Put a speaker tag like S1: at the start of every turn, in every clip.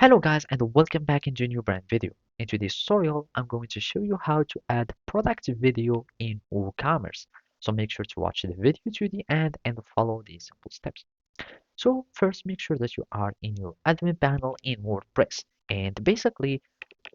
S1: Hello guys and welcome back into a new brand video. In today's tutorial, I'm going to show you how to add product video in WooCommerce. So make sure to watch the video to the end and follow these simple steps. So first, make sure that you are in your admin panel in WordPress. And basically,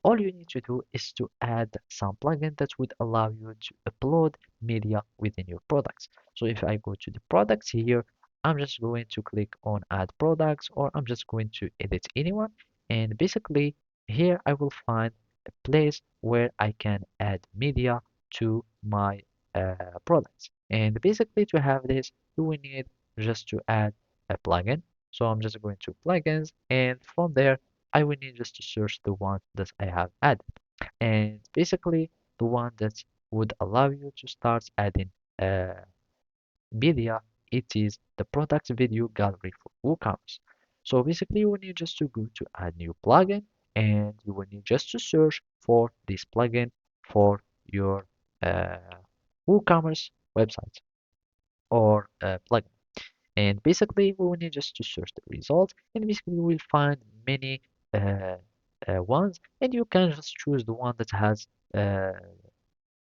S1: all you need to do is to add some plugin that would allow you to upload media within your products. So if I go to the products here, I'm just going to click on add products, or I'm just going to edit anyone. And basically here I will find a place where I can add media to my products. And basically to have this, you will need just to add a plugin. So I'm just going to plugins, and from there I will need just to search the one that I have added. And basically the one that would allow you to start adding uh, media, it is the product video gallery for WooCommerce. So basically you will need just to go to add new plugin, and you will need just to search for this plugin for your uh, WooCommerce website or plugin. And basically we will need just to search the results, and basically we will find many uh, ones, and you can just choose the one that has uh,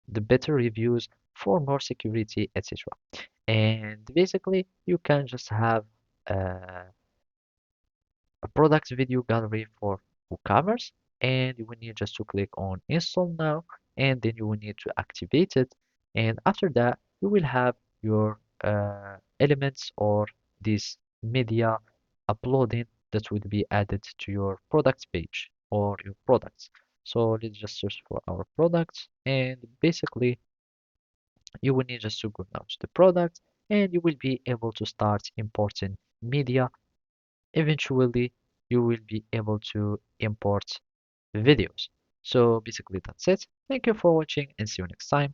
S1: the better reviews for more security, etc. And basically you can just have uh, a product video gallery for WooCommerce, and you will need just to click on install now, and then you will need to activate it, and after that you will have your elements or this media uploading that would be added to your product page or your products. So let's just search for our products, and basically you will need just to go now to the product, and you will be able to start importing media. Eventually you will be able to import videos. So basically that's it. Thank you for watching and see you next time.